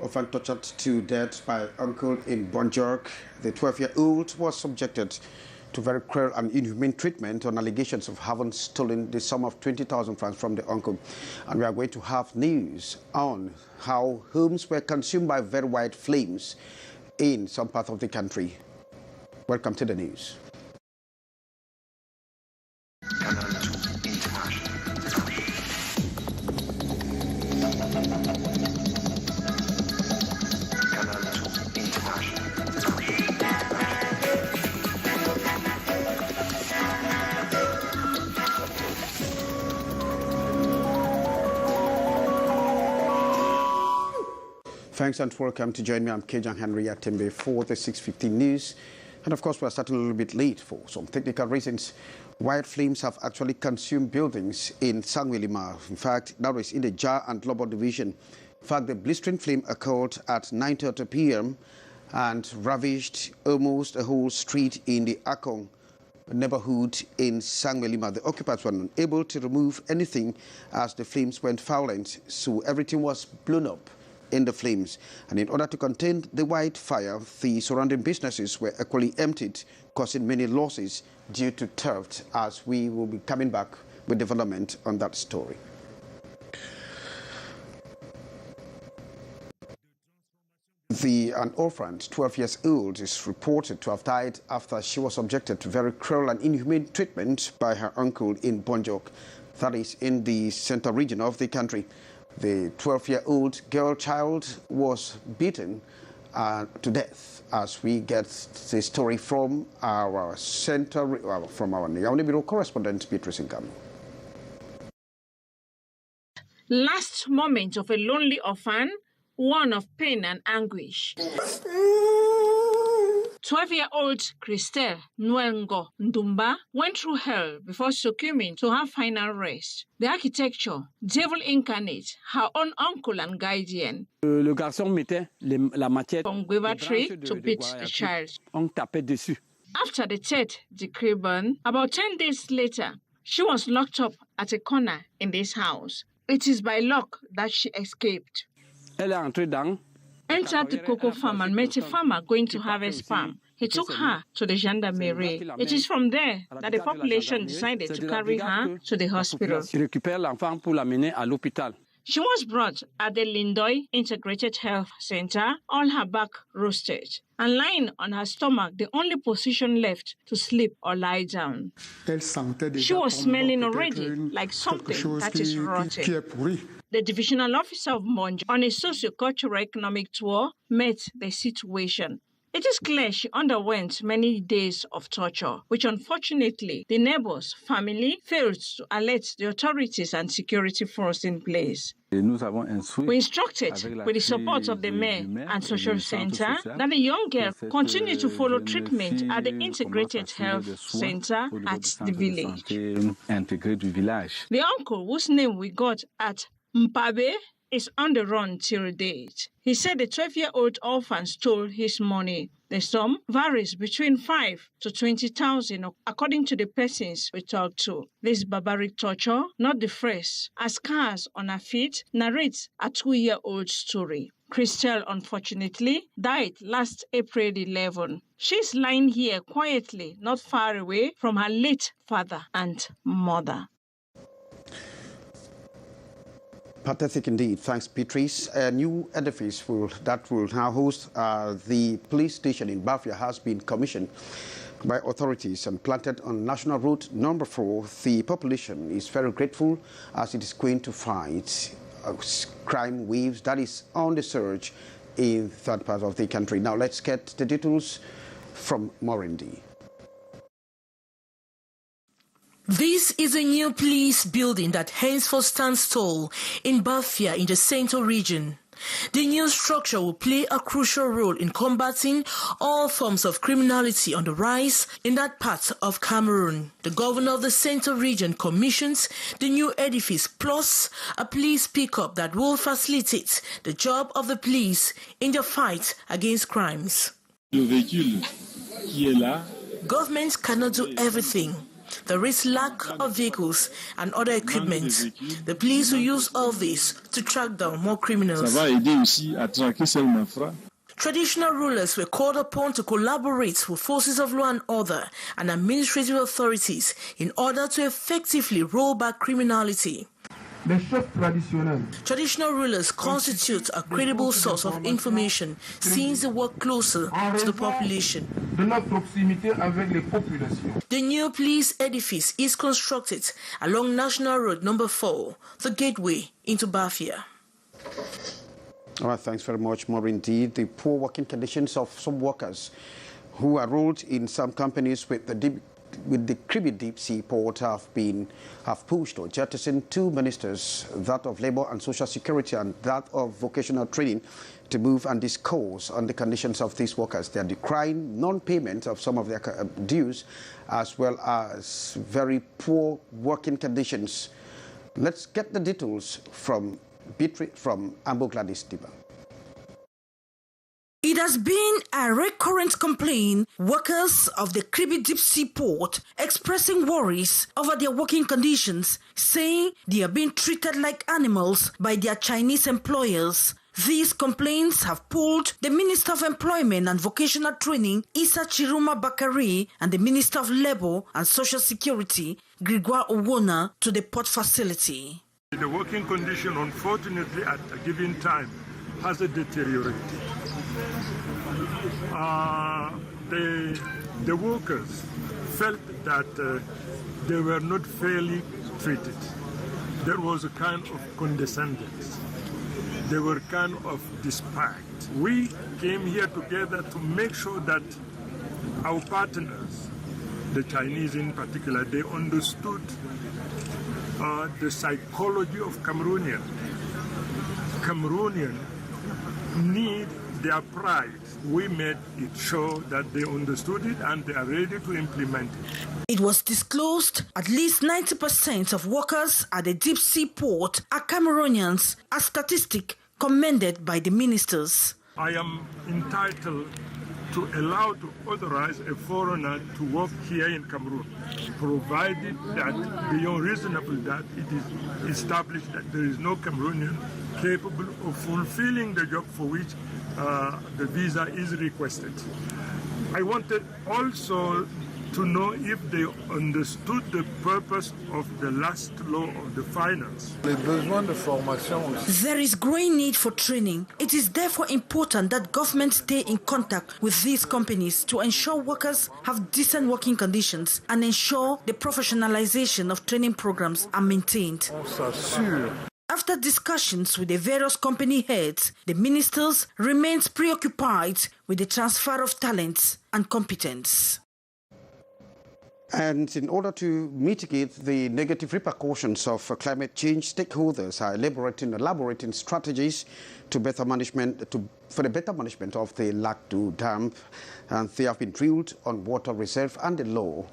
orphan tortured to death by uncle in Bonjok. The 12-year-old was subjected to very cruel and inhumane treatment on allegations of having stolen the sum of 20,000 francs from the uncle. And we are going to have news on how homes were consumed by very white flames in some part of the country. Welcome to the news. Thanks and welcome to join me. I'm Kejang Henry Atembe for the 6:15 news. And of course, we're starting a little bit late for some technical reasons. White flames have actually consumed buildings in Sangwelima. In fact, that is in the Jar and Lobo division. In fact, the blistering flame occurred at 9:30 p.m. and ravaged almost a whole street in the Akong neighborhood in Sangwelima. The occupants were unable to remove anything as the flames went violent, so everything was blown up in the flames. And in order to contain the white fire, the surrounding businesses were equally emptied, causing many losses due to theft, as we will be coming back with development on that story. An orphan, 12 years old, is reported to have died after she was subjected to very cruel and inhumane treatment by her uncle in Bonjok, that is in the central region of the country. The 12-year-old girl child was beaten to death, as we get the story from our Yaoundé Bureau correspondent, Beatrice Nkam. Last moment of a lonely orphan, one of pain and anguish. 12-year-old Christelle Nwengo Ndumba went through hell before succumbing to her final rest. The architecture, devil incarnate, her own uncle and guardian. Le garçon mettait la machette from guava tree to beat the child. On tapait dessus. After the third degree burn, about 10 days later, she was locked up at a corner in this house. It is by luck that she escaped. Elle est entrée dans entered the cocoa farm and met a farmer going to harvest palm. He took her to the gendarmerie. It is from there that the population decided to carry her to the hospital. She was brought at the Lindoy Integrated Health Center, all her back roasted, and lying on her stomach, the only position left to sleep or lie down. She was smelling already like something that is rotten. The divisional officer of Monj, on a socio-cultural economic tour, met the situation. It is clear she underwent many days of torture, which unfortunately the neighbors' family failed to alert the authorities and security force in place. We instructed, with the support of the mayor and social center, that the young girl continue to follow treatment at the integrated health center at the village. The uncle, whose name we got at Mpabe, is on the run till date. He said the 12-year-old orphan stole his money. The sum varies between 5 to 20,000, according to the persons we talked to. This barbaric torture, not the first, as scars on her feet, narrates a 2-year-old story. Christelle, unfortunately, died last April 11. She's lying here quietly, not far away from her late father and mother. Pathetic indeed. Thanks, Beatrice. A new edifice that will now host the police station in Bafia has been commissioned by authorities and planted on National Road number 4. The population is very grateful as it is going to fight crime waves that is on the surge in third part of the country. Now let's get the details from Morindi. This is a new police building that henceforth stands tall in Bafia in the central region. The new structure will play a crucial role in combating all forms of criminality on the rise in that part of Cameroon. The governor of the central region commissions the new edifice plus a police pickup that will facilitate the job of the police in the fight against crimes. Government cannot do everything. There is lack of vehicles and other equipment. The police will use all this to track down more criminals. Traditional rulers were called upon to collaborate with forces of law and order and administrative authorities in order to effectively roll back criminality. Traditional rulers constitute a credible source of information since they work closer to the population. The new police edifice is constructed along National Road number 4, the gateway into Bafia. All right, thanks very much. More indeed, the poor working conditions of some workers who are rolled in some companies with the Cliquez deep sea port have pushed or jettisoned two ministers, that of Labour and Social Security and that of Vocational Training, to move and discourse on the conditions of these workers. They are decrying non-payment of some of their dues, as well as very poor working conditions. Let's get the details from Ambo Gladys Diba. It has been a recurrent complaint, workers of the Cliquez deep sea port expressing worries over their working conditions, saying they are being treated like animals by their Chinese employers. These complaints have pulled the Minister of Employment and Vocational Training, Issa Chiruma Bakari, and the Minister of Labour and Social Security, Gregoire Owona, to the port facility. The working condition, unfortunately, at a given time has deteriorated. The workers felt that they were not fairly treated. There was a kind of condescendence. They were kind of despite. We came here together to make sure that our partners, the Chinese in particular, they understood the psychology of Cameroonian. Cameroonian need their pride. We made it show that they understood it and they are ready to implement it. It was disclosed at least 90% of workers at the deep sea port are Cameroonians, a statistic commended by the ministers. I am entitled to allow to authorize a foreigner to work here in Cameroon, provided that beyond reasonable doubt it is established that there is no Cameroonian capable of fulfilling the job for which the visa is requested. I wanted also to know if they understood the purpose of the last law of the finance. There is growing need for training. It is therefore important that governments stay in contact with these companies to ensure workers have decent working conditions and ensure the professionalization of training programs are maintained. After discussions with the various company heads, the ministers remained preoccupied with the transfer of talents and competence. And in order to mitigate the negative repercussions of climate change, stakeholders are elaborating strategies for the better management of the Lac du Dam, and they have been drilled on water reserve and the law.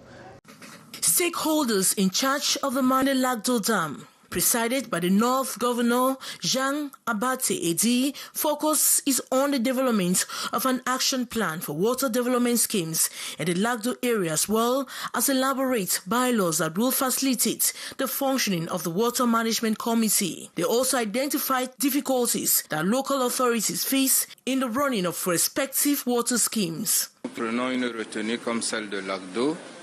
Stakeholders in charge of the Mande Lac du Dam, presided by the North Governor Jean Abate Edi, focus is on the development of an action plan for water development schemes in the Lac du area, as well as elaborate bylaws that will facilitate the functioning of the Water Management Committee. They also identified difficulties that local authorities face in the running of respective water schemes.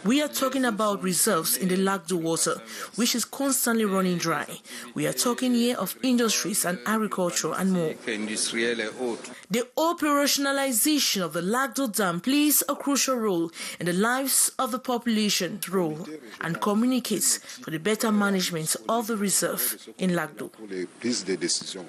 We are talking about reserves in the Lac du water, which is constantly running dry. We are talking here of industries and agriculture and more. The operationalization of the Lac du Dam plays a crucial role in the lives of the population and communicates for the better management of the reserve in Lac du.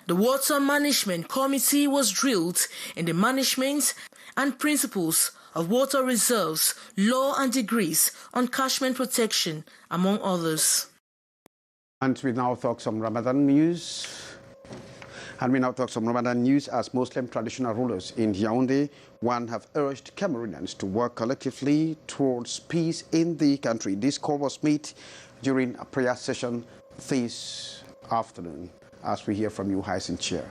The Water Management Committee was drilled in the management and principles of water reserves, law and degrees on catchment protection, among others. And we now talk some Ramadan news. As Muslim traditional rulers in Yaoundé, have urged Cameroonians to work collectively towards peace in the country. This call was made during a prayer session this afternoon, as we hear from you, Hyacinth Chair.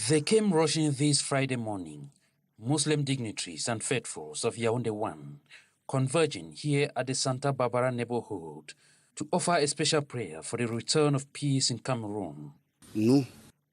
They came rushing this Friday morning, Muslim dignitaries and faithfuls of Yaoundé 1, converging here at the Santa Barbara neighborhood to offer a special prayer for the return of peace in Cameroon. No.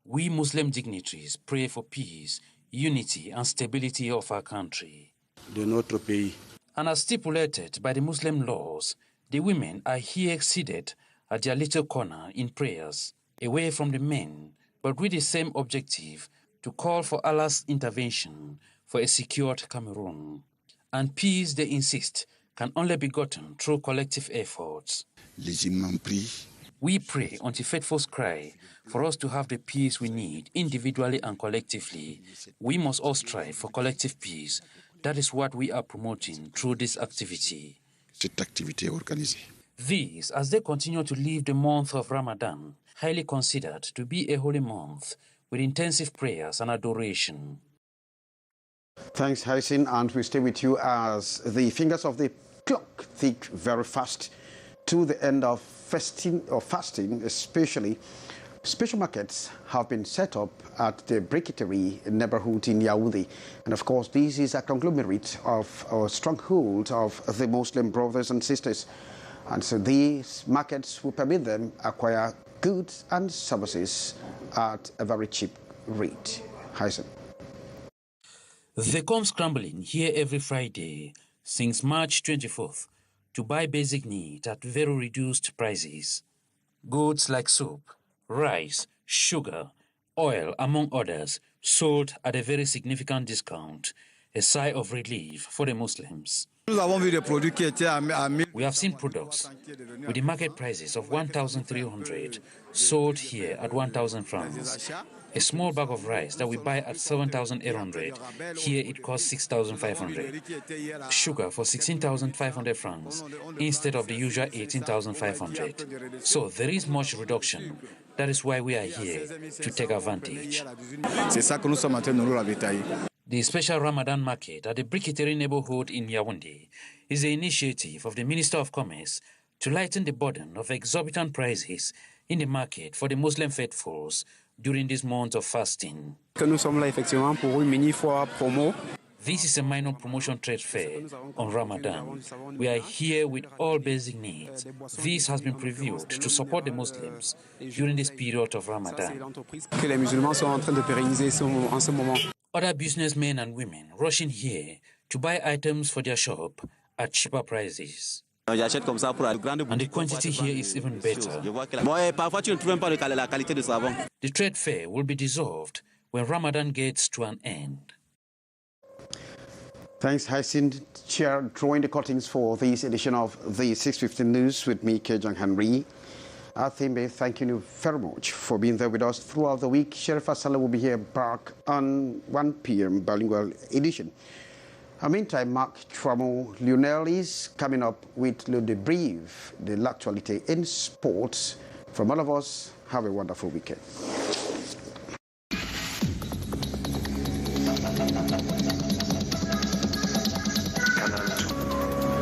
We Muslim dignitaries pray for peace, unity and stability of our country. De notre pays. And as stipulated by the Muslim laws, the women are here seated at their little corner in prayers, away from the men, but with the same objective to call for Allah's intervention for a secured Cameroon. And peace, they insist, can only be gotten through collective efforts. Les imams prient. We pray until faithfuls cry for us to have the peace we need individually and collectively. We must all strive for collective peace. That is what we are promoting through this activity. Cette activité organisée. These, as they continue to live the month of Ramadan, highly considered to be a holy month with intensive prayers and adoration. Thanks, Hyacinth, and we stay with you as the fingers of the clock tick very fast to the end of fasting, especially. Special markets have been set up at the Briqueterie neighborhood in Yaoundé. And of course, this is a conglomerate of a stronghold of the Muslim brothers and sisters. And so these markets will permit them acquire goods and services at a very cheap rate. Hyacinth. They come scrambling here every Friday since March 24th to buy basic needs at very reduced prices. Goods like soap, rice, sugar, oil, among others, sold at a very significant discount, a sigh of relief for the Muslims. We have seen products with the market prices of 1,300 sold here at 1,000 francs. A small bag of rice that we buy at 7,800, here it costs 6,500. Sugar for 16,500 francs instead of the usual 18,500. So there is much reduction. That is why we are here, to take advantage. The special Ramadan market at the Briqueterie neighborhood in Yaoundé is the initiative of the Minister of Commerce to lighten the burden of exorbitant prices in the market for the Muslim faithfuls during this month of fasting. This is a minor promotion trade fair on Ramadan. We are here with all basic needs. This has been previewed to support the Muslims during this period of Ramadan. Other businessmen and women rushing here to buy items for their shop at cheaper prices. And the quantity here is even better. The trade fair will be dissolved when Ramadan gets to an end. Thanks, Hyacinth. Chair, drawing the cuttings for this edition of the 615 News with me, Kejang Henry. Athembe, thank you very much for being there with us throughout the week. Sheriff Asala will be here back on 1 p.m. bilingual edition. In the meantime, Mark Tramo Lionel is coming up with Le Debrief, the l'actualité in sports. From all of us, have a wonderful weekend.